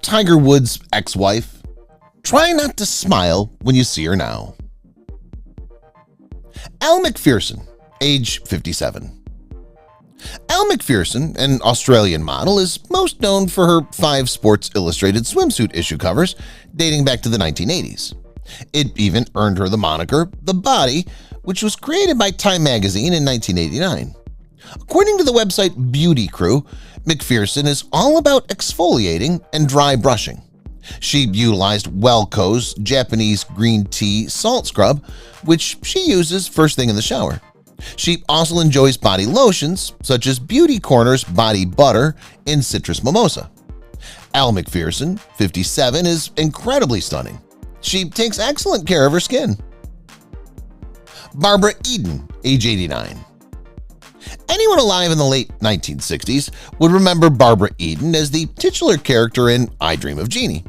Tiger Woods' ex-wife? Try not to smile when you see her now. Elle Macpherson, age 57. Elle Macpherson, an Australian model, is most known for her 5 Sports Illustrated swimsuit issue covers dating back to the 1980s. It even earned her the moniker The Body, which was created by Time magazine in 1989. According to the website Beauty Crew, Macpherson is all about exfoliating and dry brushing. She utilized Welco's Japanese green tea salt scrub, which she uses first thing in the shower. She also enjoys body lotions such as Beauty Corner's Body Butter in Citrus Mimosa. Elle Macpherson, 57, is incredibly stunning. She takes excellent care of her skin. Barbara Eden, age 89. Anyone alive in the late 1960s would remember Barbara Eden as the titular character in I Dream of Jeannie.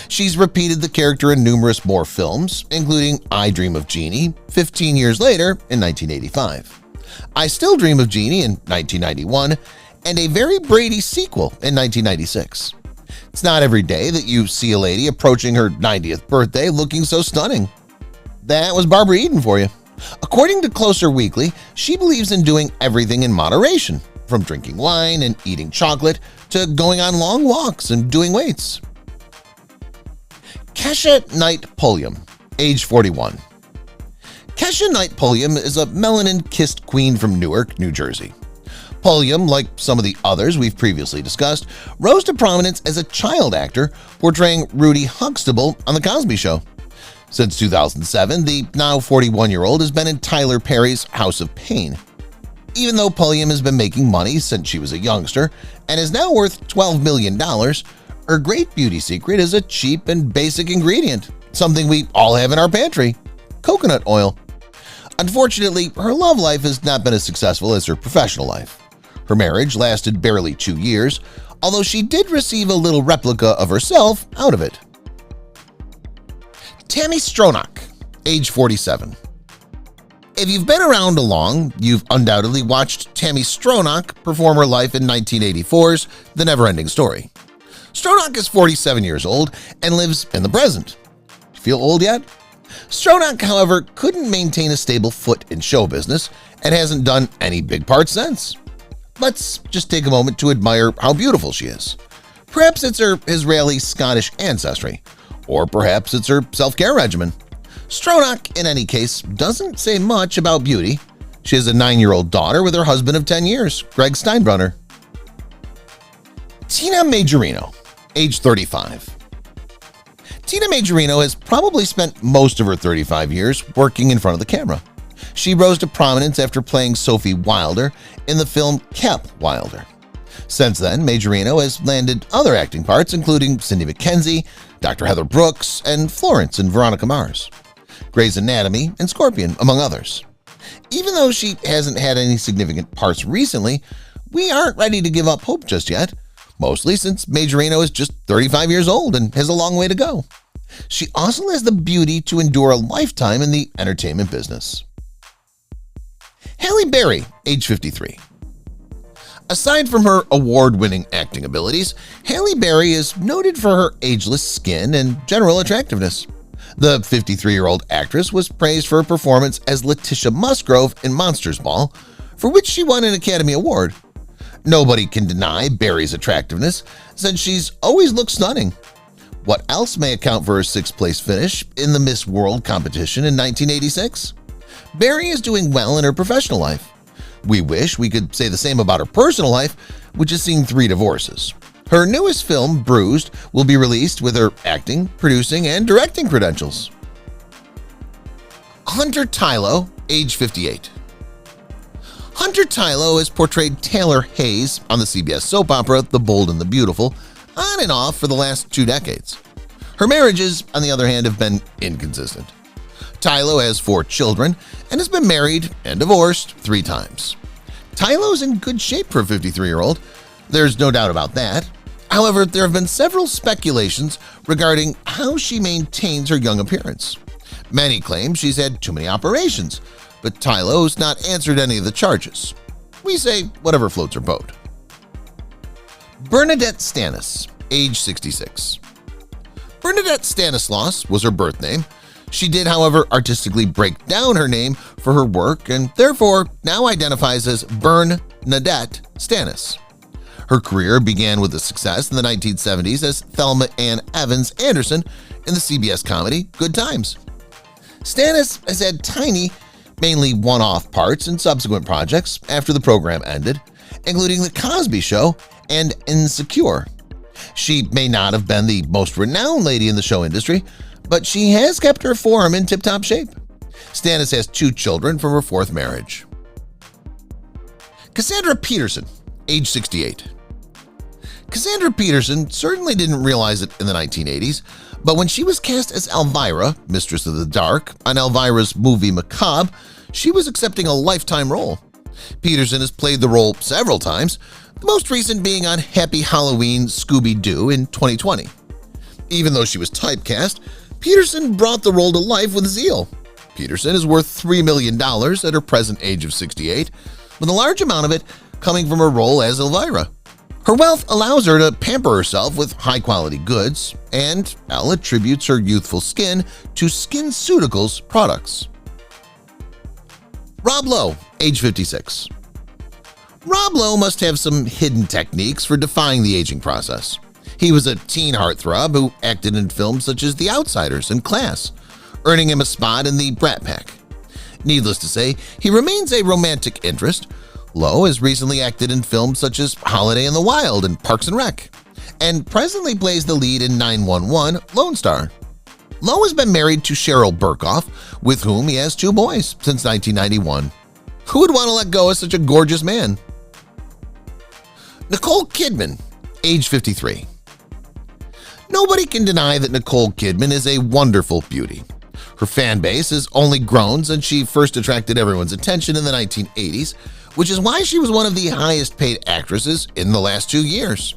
She's repeated the character in numerous more films, including I Dream of Jeannie 15 years later in 1985, I Still Dream of Jeannie in 1991, and a Very Brady sequel in 1996. It's not every day that you see a lady approaching her 90th birthday looking so stunning. That was Barbara Eden for you. According to Closer Weekly, she believes in doing everything in moderation, from drinking wine and eating chocolate to going on long walks and doing weights. Kesha Knight Polum, age 41. Kesha Knight Polum is a melanin-kissed queen from Newark, New Jersey. Polum, like some of the others we've previously discussed, rose to prominence as a child actor portraying Rudy Huxtable on The Cosby Show. Since 2007, the now 41-year-old has been in Tyler Perry's House of Pain. Even though Polum has been making money since she was a youngster and is now worth $12 million, her great beauty secret is a cheap and basic ingredient, something we all have in our pantry: coconut oil. Unfortunately, her love life has not been as successful as her professional life. Her marriage lasted barely 2 years, although she did receive a little replica of herself out of it. Tammy Stronach, age 47. If you've been around long, you've undoubtedly watched Tammy Stronach perform her life in 1984's The Never-Ending Story. Stronach is 47 years old and lives in the present. Feel old yet? Stronach, however, couldn't maintain a stable foot in show business and hasn't done any big parts since. Let's just take a moment to admire how beautiful she is. Perhaps it's her Israeli-Scottish ancestry, or perhaps it's her self-care regimen. Stronach, in any case, doesn't say much about beauty. She has a 9-year-old daughter with her husband of 10 years, Greg Steinbrunner. Tina Majorino, age 35. Tina Majorino has probably spent most of her 35 years working in front of the camera. She rose to prominence after playing Sophie Wilder in the film Cap Wilder. Since then, Majorino has landed other acting parts including Cindy McKenzie, Dr. Heather Brooks, and Florence in Veronica Mars, Grey's Anatomy, and Scorpion, among others. Even though she hasn't had any significant parts recently, we aren't ready to give up hope just yet, mostly since Majorino is just 35 years old and has a long way to go. She also has the beauty to endure a lifetime in the entertainment business. Haly Barry, age 53. Aside from her award-winning acting abilities, Haly Barry is noted for her ageless skin and general attractiveness. The 53-year-old actress was praised for her performance as Letitia Musgrove in Monsters Ball, for which she won an Academy Award. Nobody can deny Barry's attractiveness, since she's always looked stunning. What else may account for her 6th-place finish in the Miss World competition in 1986? Barry is doing well in her professional life. We wish we could say the same about her personal life, which has seen 3 divorces. Her newest film, Bruised, will be released with her acting, producing, and directing credentials. Hunter Tylo, age 58. Hunter Tylo has portrayed Taylor Hayes on the CBS soap opera The Bold and the Beautiful on and off for the last 2 decades. Her marriages, on the other hand, have been inconsistent. Tylo has 4 children and has been married and divorced 3 times. Tylo's in good shape for a 53-year-old. There's no doubt about that. However, there have been several speculations regarding how she maintains her young appearance. Many claim she's had too many operations, but Tylo's not answered any of the charges. We say whatever floats her boat. Bernardette Stannis, age 66. Bernardette Stannis was her birth name. She did, however, artistically break down her name for her work and therefore now identifies as Bernardette Stannis. Her career began with a success in the 1970s as Thelma Ann Evans Anderson in the CBS comedy Good Times. Stannis has had tiny, mainly one-off parts in subsequent projects after the program ended, including The Cosby Show and Insecure. She may not have been the most renowned lady in the show industry, but she has kept her form in tip-top shape. Stannis has 2 children from her 4th marriage. Cassandra Peterson, age 68. Cassandra Peterson certainly didn't realize it in the 1980s, but when she was cast as Elvira, Mistress of the Dark, on Elvira's movie Macabre, she was accepting a lifetime role. Peterson has played the role several times, the most recent being on Happy Halloween Scooby-Doo in 2020. Even though she was typecast, Peterson brought the role to life with zeal. Peterson is worth $3 million at her present age of 68, with a large amount of it coming from her role as Elvira. Her wealth allows her to pamper herself with high-quality goods, and Elle attributes her youthful skin to SkinCeuticals products. Rob Lowe, age 56. Rob Lowe must have some hidden techniques for defying the aging process. He was a teen heartthrob who acted in films such as The Outsiders and Class, earning him a spot in the Brat Pack. Needless to say, he remains a romantic interest. Lowe has recently acted in films such as Holiday in the Wild and Parks and Rec, and presently plays the lead in 911 Lone Star. Lowe has been married to Cheryl Burkhoff, with whom he has 2 boys since 1991. Who would want to let go of such a gorgeous man? Nicole Kidman, age 53. Nobody can deny that Nicole Kidman is a wonderful beauty. Her fan base has only grown since she first attracted everyone's attention in the 1980s, which is why she was one of the highest paid actresses in the last 2 years.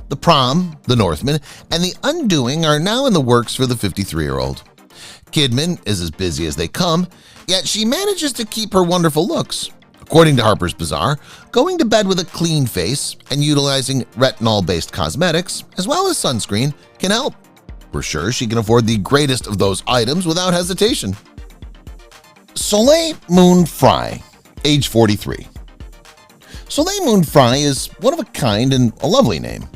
The Prom, The Northman, and The Undoing are now in the works for the 53-year-old. Kidman is as busy as they come, yet she manages to keep her wonderful looks. According to Harper's Bazaar, going to bed with a clean face and utilizing retinol-based cosmetics, as well as sunscreen, can help. We're sure she can afford the greatest of those items without hesitation. Soay Moon Fry, age 43. Soay Moon Fry is one of a kind and a lovely name,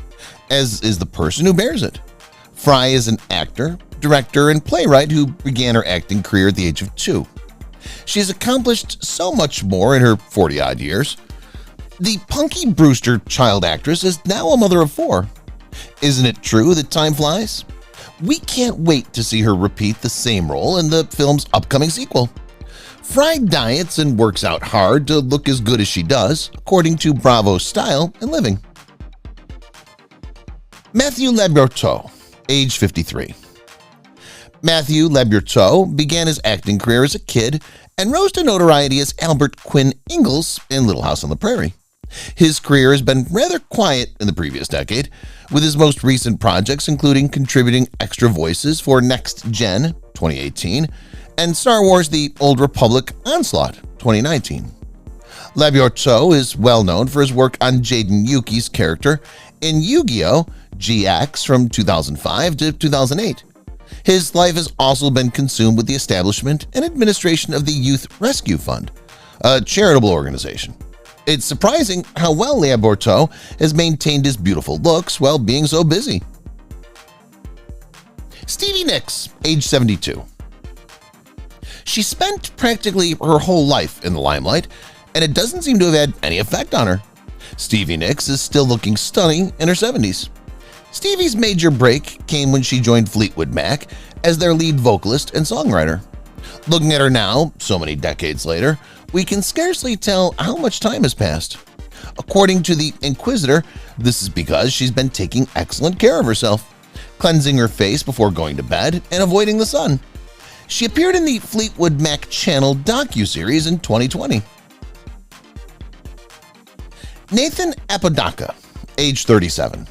as is the person who bears it. Fry is an actor, director, and playwright who began her acting career at the age of 2. She has accomplished so much more in her 40-odd years. The Punky Brewster child actress is now a mother of 4. Isn't it true that time flies? We can't wait to see her repeat the same role in the film's upcoming sequel. Fry diets and works out hard to look as good as she does, according to Bravo's Style and Living. Matthew Liberteau, age 53. Matthew Liberteau began his acting career as a kid and rose to notoriety as Albert Quinn Ingalls in Little House on the Prairie. His career has been rather quiet in the previous decade, with his most recent projects including contributing extra voices for Next Gen 2018 and Star Wars The Old Republic Onslaught 2019. Liberteau is well known for his work on Jaden Yuki's character in Yu-Gi-Oh! GX from 2005 to 2008. His life has also been consumed with the establishment and administration of the Youth Rescue Fund, a charitable organization. It's surprising how well Liberteau has maintained his beautiful looks while being so busy. Stevie Nicks, age 72. She spent practically her whole life in the limelight, and it doesn't seem to have had any effect on her. Stevie Nicks is still looking stunning in her 70s. Stevie's major break came when she joined Fleetwood Mac as their lead vocalist and songwriter. Looking at her now, so many decades later, we can scarcely tell how much time has passed. According to the Inquisitor, this is because she's been taking excellent care of herself, cleansing her face before going to bed and avoiding the sun. She appeared in the Fleetwood Mac Channel docuseries in 2020. Nathan Apodaca, age 37.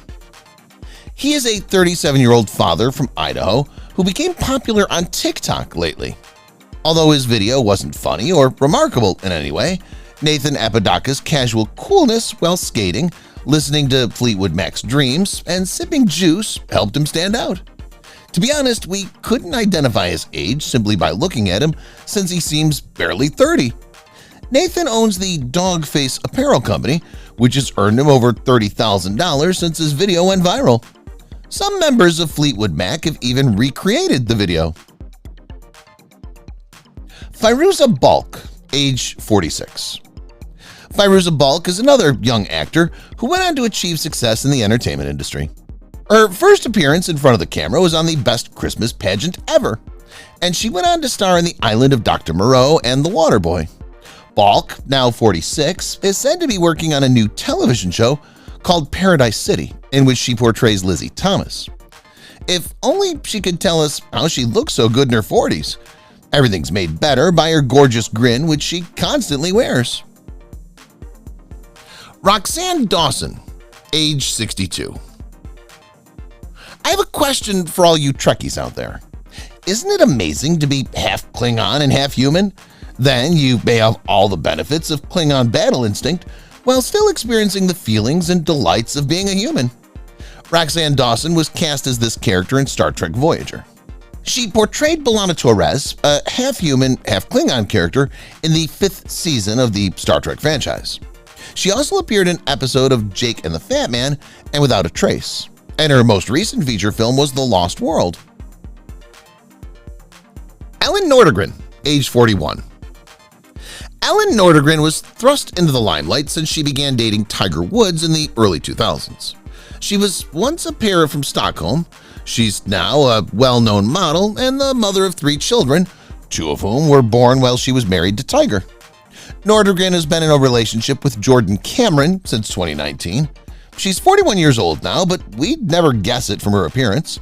He is a 37-year-old father from Idaho who became popular on TikTok lately. Although his video wasn't funny or remarkable in any way, Nathan Apodaca's casual coolness while skating, listening to Fleetwood Mac's Dreams, and sipping juice helped him stand out. To be honest, we couldn't identify his age simply by looking at him since he seems barely 30. Nathan owns the Dogface apparel company, which has earned him over $30,000 since his video went viral. Some members of Fleetwood Mac have even recreated the video. Fairuza Balk, age 46. Fairuza Balk is another young actor who went on to achieve success in the entertainment industry. Her first appearance in front of the camera was on the Best Christmas Pageant ever, and she went on to star in The Island of Dr. Moreau and The Waterboy. Balk, now 46, is said to be working on a new television show called Paradise City, in which she portrays Lizzie Thomas. If only she could tell us how she looks so good in her 40s. Everything's made better by her gorgeous grin, which she constantly wears. Roxann Dawson, age 62. I have a question for all you Trekkies out there. Isn't it amazing to be half Klingon and half human? Then you may have all the benefits of Klingon battle instinct while still experiencing the feelings and delights of being a human. Roxann Dawson was cast as this character in Star Trek Voyager. She portrayed B'Elanna Torres, a half-human, half-Klingon character in the 5th season of the Star Trek franchise. She also appeared in an episode of Jake and the Fat Man and Without a Trace, and her most recent feature film was The Lost World. Ellen Nordgren, age 41. Ellen Nordgren was thrust into the limelight since she began dating Tiger Woods in the early 2000s. She was once a pair from Stockholm. She's now a well-known model and the mother of 3 children, 2 of whom were born while she was married to Tiger. Nordgren has been in a relationship with Jordan Cameron since 2019. She's 41 years old now, but we'd never guess it from her appearance.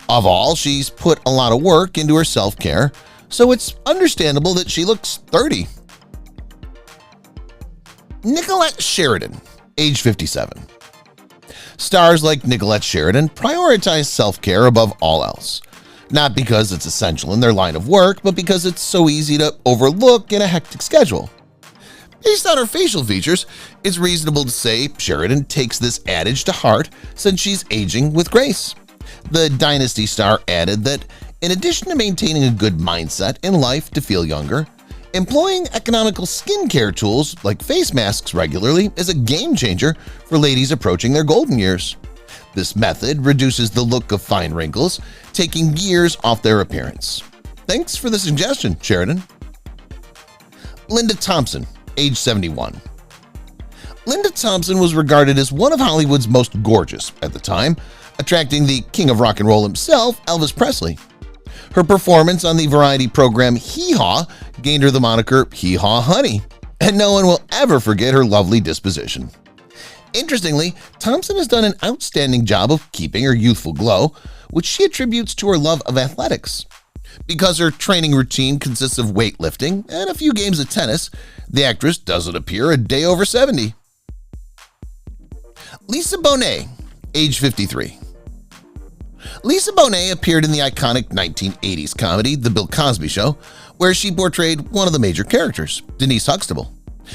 Of all, she's put a lot of work into her self-care, so it's understandable that she looks 30. Nicollet Sheridan, age 57. Stars like Nicollet Sheridan prioritize self-care above all else, not because it's essential in their line of work, but because it's so easy to overlook in a hectic schedule. Based on her facial features, it's reasonable to say Sheridan takes this adage to heart since she's aging with grace. The Dynasty star added that, in addition to maintaining a good mindset in life to feel younger, employing economical skincare tools like face masks regularly is a game changer for ladies approaching their golden years. This method reduces the look of fine wrinkles, taking years off their appearance. Thanks for the suggestion, Sheridan. Linda Thompson, age 71. Linda Thompson was regarded as one of Hollywood's most gorgeous at the time, attracting the king of rock and roll himself, Elvis Presley. Her performance on the variety program Hee Haw gained her the moniker Hee Haw Honey, and no one will ever forget her lovely disposition. Interestingly, Thompson has done an outstanding job of keeping her youthful glow, which she attributes to her love of athletics. Because her training routine consists of weightlifting and a few games of tennis, the actress doesn't appear a day over 70. Lisa Bonet, age 53. Lisa Bonet appeared in the iconic 1980s comedy The Bill Cosby Show, where she portrayed one of the major characters, Denise Huxtable.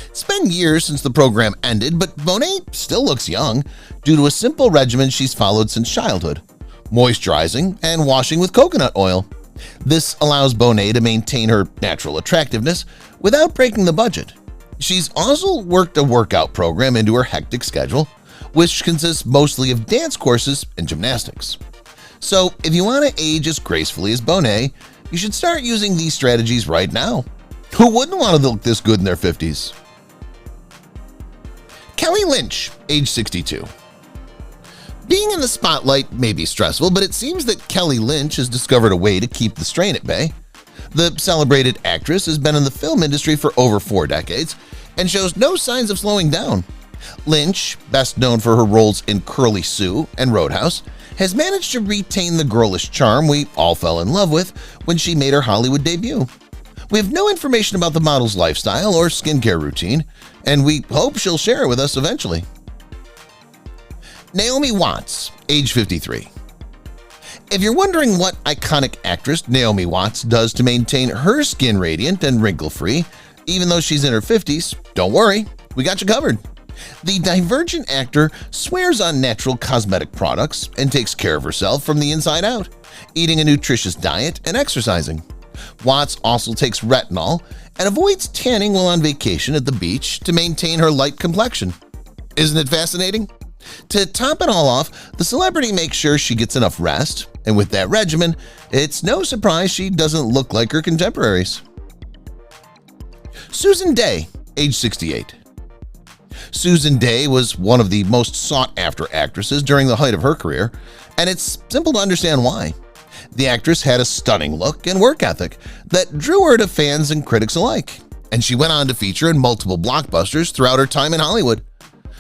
It's been years since the program ended, but Bonet still looks young due to a simple regimen she's followed since childhood: moisturizing and washing with coconut oil. This allows Bonet to maintain her natural attractiveness without breaking the budget. She's also worked a workout program into her hectic schedule, which consists mostly of dance courses and gymnastics. So if you want to age as gracefully as Bonet, you should start using these strategies right now. Who wouldn't want to look this good in their 50s? Kelly Lynch, age 62. Being in the spotlight may be stressful, but it seems that Kelly Lynch has discovered a way to keep the strain at bay. The celebrated actress has been in the film industry for over 4 decades and shows no signs of slowing down. Lynch, best known for her roles in Curly Sue and Roadhouse, has managed to retain the girlish charm we all fell in love with when she made her Hollywood debut. We have no information about the model's lifestyle or skincare routine, and we hope she'll share it with us eventually. Naomi Watts, age 53. If you're wondering what iconic actress Naomi Watts does to maintain her skin radiant and wrinkle-free, even though she's in her 50s, don't worry, we got you covered. The Divergent actor swears on natural cosmetic products and takes care of herself from the inside out, eating a nutritious diet and exercising. Watts also takes retinol and avoids tanning while on vacation at the beach to maintain her light complexion. Isn't it fascinating? To top it all off, the celebrity makes sure she gets enough rest, and with that regimen, it's no surprise she doesn't look like her contemporaries. Susan Dey, age 68. Susan Dey was one of the most sought-after actresses during the height of her career, and it's simple to understand why. The actress had a stunning look and work ethic that drew her to fans and critics alike, and she went on to feature in multiple blockbusters throughout her time in Hollywood.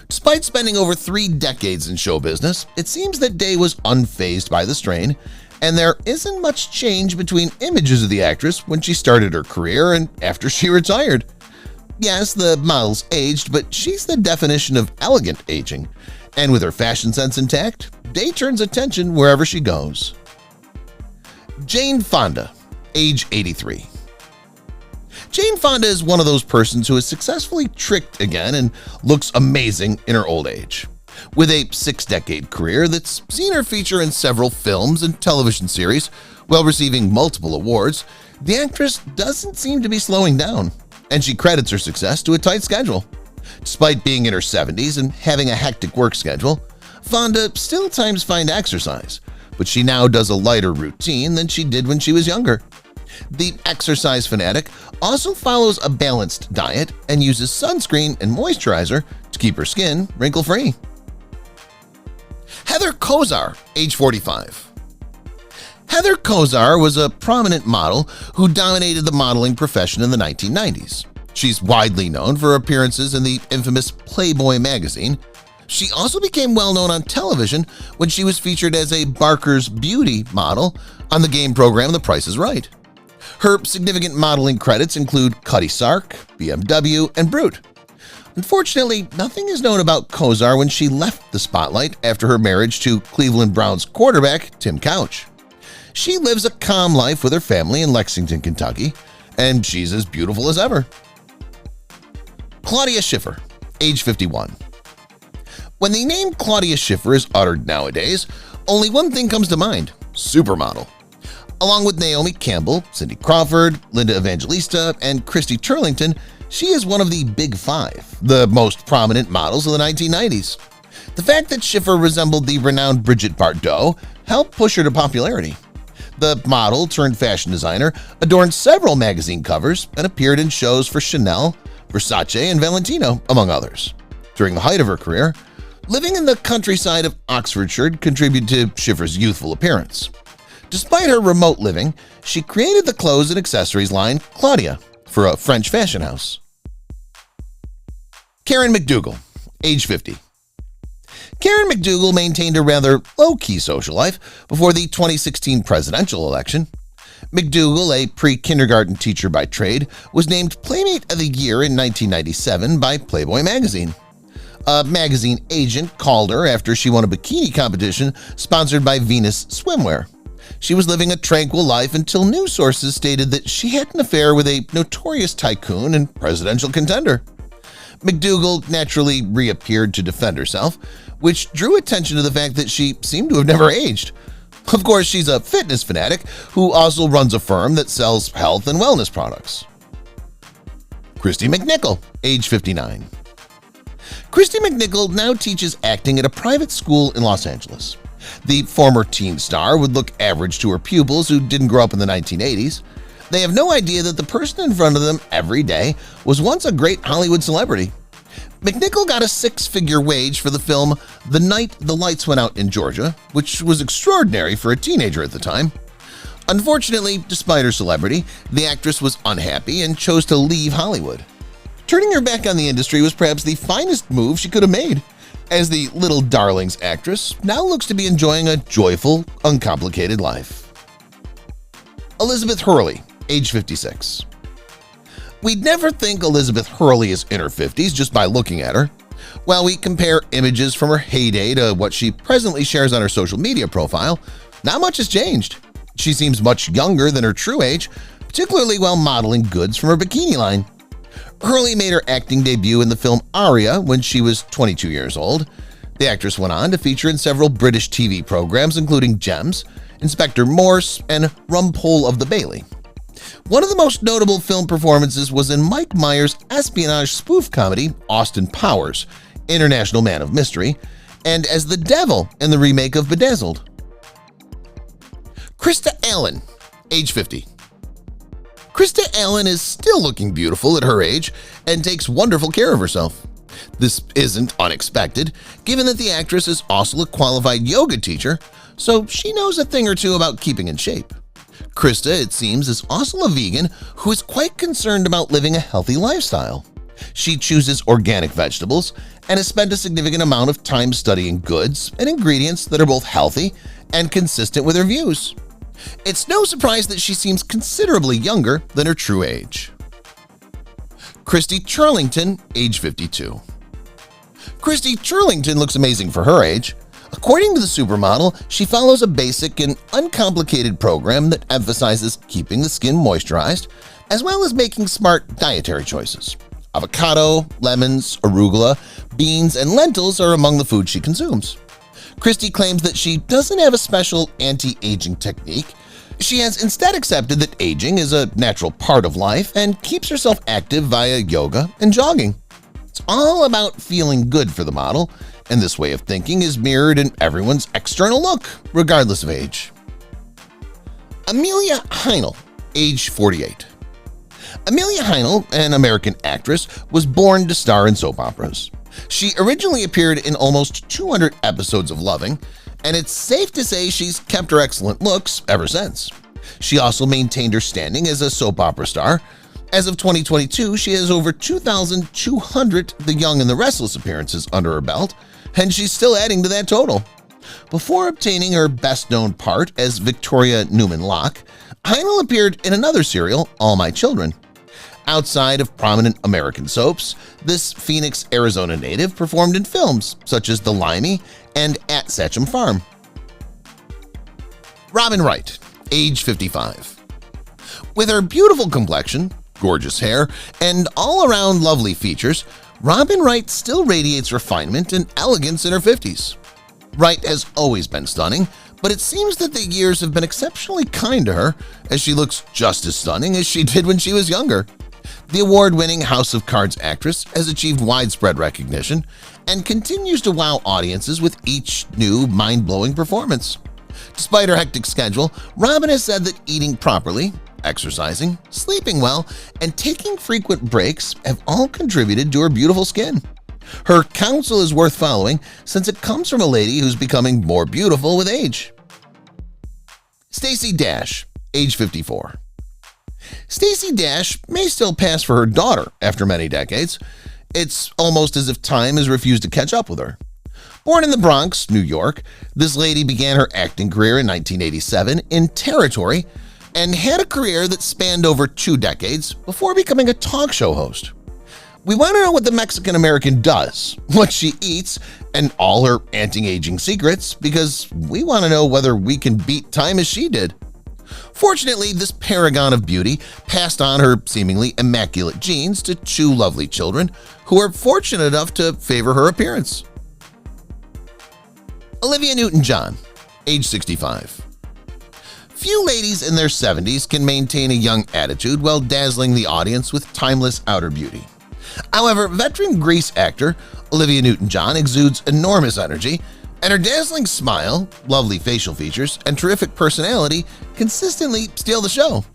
Despite spending over 3 decades in show business, it seems that Dey was unfazed by the strain, and there isn't much change between images of the actress when she started her career and after she retired. Yes, the model's aged, but she's the definition of elegant aging, and with her fashion sense intact, Dey turns attention wherever she goes. Jane Fonda, age 83. Jane Fonda is one of those persons who has successfully tricked again and looks amazing in her old age. With a 6-decade career that's seen her feature in several films and television series while receiving multiple awards, the actress doesn't seem to be slowing down, and she credits her success to a tight schedule. Despite being in her 70s and having a hectic work schedule, Fonda still at times finds exercise, but she now does a lighter routine than she did when she was younger. The exercise fanatic also follows a balanced diet and uses sunscreen and moisturizer to keep her skin wrinkle-free. Heather Kozar, age 45. Heather Kozar was a prominent model who dominated the modeling profession in the 1990s. She's widely known for appearances in the infamous Playboy magazine. She also became well-known on television when she was featured as a Barker's Beauty model on the game program The Price is Right. Her significant modeling credits include Cutty Sark, BMW, and Brute. Unfortunately, nothing is known about Kozar when she left the spotlight after her marriage to Cleveland Browns quarterback Tim Couch. She lives a calm life with her family in Lexington, Kentucky, and she's as beautiful as ever. Claudia Schiffer, age 51. When the name Claudia Schiffer is uttered nowadays, only one thing comes to mind: supermodel. Along with Naomi Campbell, Cindy Crawford, Linda Evangelista, and Christy Turlington, she is one of the Big Five, the most prominent models of the 1990s. The fact that Schiffer resembled the renowned Brigitte Bardot helped push her to popularity. The model turned fashion designer adorned several magazine covers and appeared in shows for Chanel, Versace, and Valentino, among others. During the height of her career, living in the countryside of Oxfordshire contributed to Schiffer's youthful appearance. Despite her remote living, she created the clothes and accessories line Claudia for a French fashion house. Karen McDougall, age 50. Karen McDougall maintained a rather low-key social life before the 2016 presidential election. McDougall, a pre-kindergarten teacher by trade, was named Playmate of the Year in 1997 by Playboy magazine. A magazine agent called her after she won a bikini competition sponsored by Venus Swimwear. She was living a tranquil life until news sources stated that she had an affair with a notorious tycoon and presidential contender. McDougall naturally reappeared to defend herself, which drew attention to the fact that she seemed to have never aged. Of course, she's a fitness fanatic who also runs a firm that sells health and wellness products. Christy McNichol, age 59. Christy McNichol now teaches acting at a private school in Los Angeles. The former teen star would look average to her pupils who didn't grow up in the 1980s. They have no idea that the person in front of them every day was once a great Hollywood celebrity. McNichol got a 6-figure wage for the film The Night the Lights Went Out in Georgia, which was extraordinary for a teenager at the time. Unfortunately, despite her celebrity, the actress was unhappy and chose to leave Hollywood. Turning her back on the industry was perhaps the finest move she could have made, as the Little Darlings actress now looks to be enjoying a joyful, uncomplicated life. Elizabeth Hurley, age 56. We'd never think Elizabeth Hurley is in her 50s just by looking at her. While we compare images from her heyday to what she presently shares on her social media profile, not much has changed. She seems much younger than her true age, particularly while modeling goods from her bikini line. Hurley made her acting debut in the film Aria when she was 22 years old. The actress went on to feature in several British TV programs including Gems, Inspector Morse, and Rumpole of the Bailey. One of the most notable film performances was in Mike Myers' espionage spoof comedy Austin Powers, International Man of Mystery, and as the devil in the remake of Bedazzled. Christa Allen, age 50. Christa Allen is still looking beautiful at her age and takes wonderful care of herself. This isn't unexpected, given that the actress is also a qualified yoga teacher, so she knows a thing or two about keeping in shape. Christa, it seems, is also a vegan who is quite concerned about living a healthy lifestyle. She chooses organic vegetables and has spent a significant amount of time studying goods and ingredients that are both healthy and consistent with her views. It's no surprise that she seems considerably younger than her true age. Christy Turlington, age 52. Christy Turlington looks amazing for her age. According to the supermodel, she follows a basic and uncomplicated program that emphasizes keeping the skin moisturized, as well as making smart dietary choices. Avocado, lemons, arugula, beans, and lentils are among the foods she consumes. Christy claims that she doesn't have a special anti-aging technique. She has instead accepted that aging is a natural part of life and keeps herself active via yoga and jogging. It's all about feeling good for the model, and this way of thinking is mirrored in everyone's external look, regardless of age. Amelia Heinel, age 48. Amelia Heinel, an American actress, was born to star in soap operas. She originally appeared in almost 200 episodes of Loving, and it's safe to say she's kept her excellent looks ever since. She also maintained her standing as a soap opera star. As of 2022, she has over 2,200 The Young and the Restless appearances under her belt, and she's still adding to that total. Before obtaining her best-known part as Victoria Newman Locke, Heinel appeared in another serial, All My Children. Outside of prominent American soaps, this Phoenix, Arizona native performed in films such as The Limey and At Satcham Farm. Robin Wright, age 55. With her beautiful complexion, gorgeous hair, and all-around lovely features, Robin Wright still radiates refinement and elegance in her 50s. Wright has always been stunning, but it seems that the years have been exceptionally kind to her, as she looks just as stunning as she did when she was younger. The award-winning House of Cards actress has achieved widespread recognition and continues to wow audiences with each new mind-blowing performance. Despite her hectic schedule, Robin has said that eating properly, exercising, sleeping well, and taking frequent breaks have all contributed to her beautiful skin. Her counsel is worth following since it comes from a lady who's becoming more beautiful with age. Stacy Dash, age 54. Stacy Dash may still pass for her daughter after many decades. It's almost as if time has refused to catch up with her. Born in the Bronx, New York, this lady began her acting career in 1987 in Territory and had a career that spanned over 2 decades before becoming a talk show host. We want to know what the Mexican-American does, what she eats, and all her anti-aging secrets, because we want to know whether we can beat time as she did. Fortunately, this paragon of beauty passed on her seemingly immaculate genes to 2 lovely children who are fortunate enough to favor her appearance. Olivia Newton-John, age 65. Few ladies in their 70s can maintain a young attitude while dazzling the audience with timeless outer beauty. However, veteran Grease actor Olivia Newton-John exudes enormous energy, and her dazzling smile, lovely facial features, and terrific personality consistently steal the show.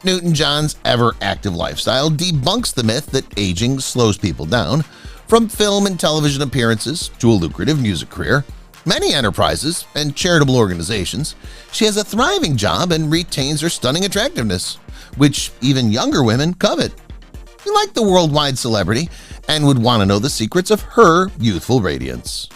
Newton-John's ever-active lifestyle debunks the myth that aging slows people down. From film and television appearances to a lucrative music career, many enterprises, and charitable organizations, she has a thriving job and retains her stunning attractiveness, which even younger women covet. We like the worldwide celebrity and would want to know the secrets of her youthful radiance.